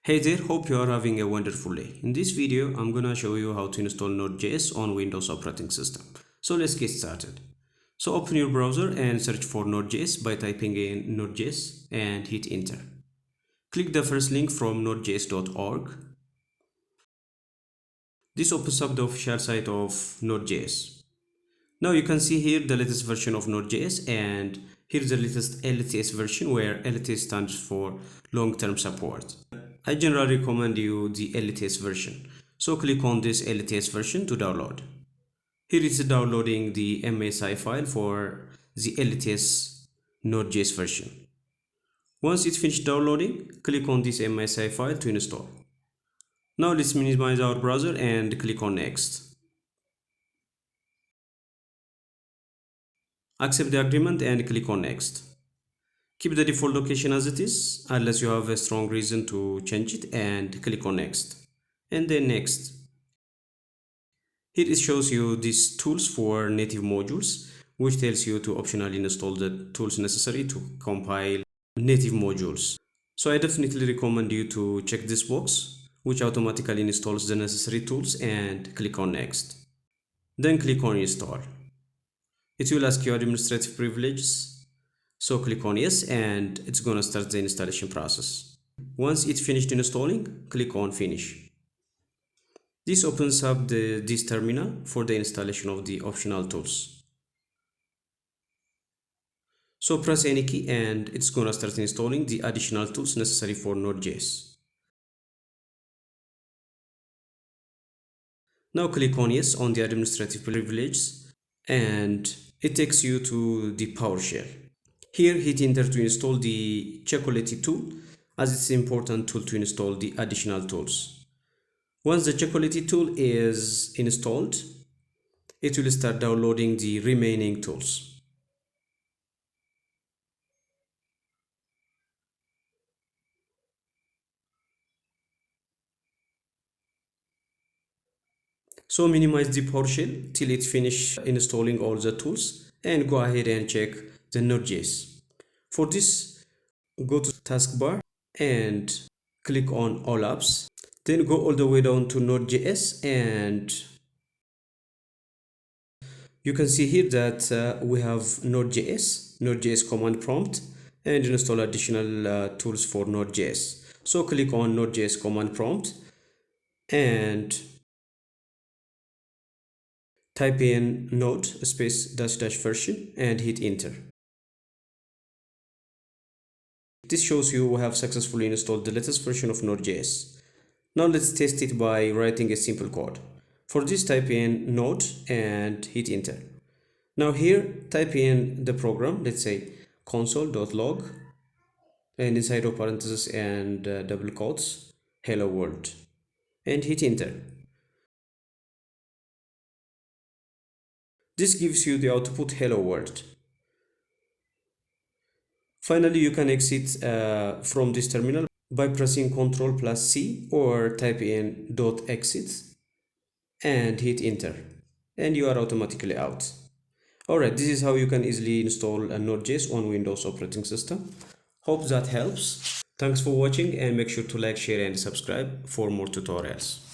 Hey there, hope you are having a wonderful day. In this video, I'm gonna show you how to install Node.js on Windows operating system. So let's get started. So open your browser and search for Node.js by typing in Node.js and hit enter. Click the first link from nodejs.org. This opens up the official site of Node.js. Now you can see here the latest version of Node.js, and here's the latest LTS version, where LTS stands for long-term support. I generally recommend you the LTS version. So click on this LTS version to download. Here it is downloading the MSI file for the LTS Node.js version. Once it's finished downloading, click on this MSI file to install. Now let's minimize our browser and click on next. Accept the agreement and click on next. Keep the default location as it is unless you have a strong reason to change it, and click on next and then next. Here it shows you these tools for native modules, which tells you to optionally install the tools necessary to compile native modules. So I definitely recommend you to check this box, which automatically installs the necessary tools, and click on next. Then click on install. It will ask you administrative privileges, so click on yes, and it's gonna start the installation process. Once it's finished installing, click on finish. This opens up this terminal for the installation of the optional tools. So press any key and it's gonna start installing the additional tools necessary for Node.js. Now click on yes on the administrative privileges and it takes you to the PowerShell. Here hit enter to install the Chocolatey tool, as it's an important tool to install the additional tools. Once the Chocolatey tool is installed, it will start downloading the remaining tools. So minimize the PowerShell till it finishes installing all the tools, and go ahead and check the Node.js. For this, go to taskbar and click on all apps. Then go all the way down to Node.js, and you can see here that we have Node.js command prompt, and install additional tools for Node.js. So click on Node.js command prompt and type in node space dash dash version and hit enter. This shows you we have successfully installed the latest version of Node.js. Now let's test it by writing a simple code. For this, type in node and hit enter. Now here type in the program, let's say console.log, and inside of parentheses and double quotes, hello world, and hit enter. This gives you the output hello world. Finally, you can exit from this terminal by pressing Ctrl+C, or type in .exit and hit enter, and you are automatically out. Alright, this is how you can easily install a Node.js on Windows operating system. Hope that helps. Thanks for watching, and make sure to like, share and subscribe for more tutorials.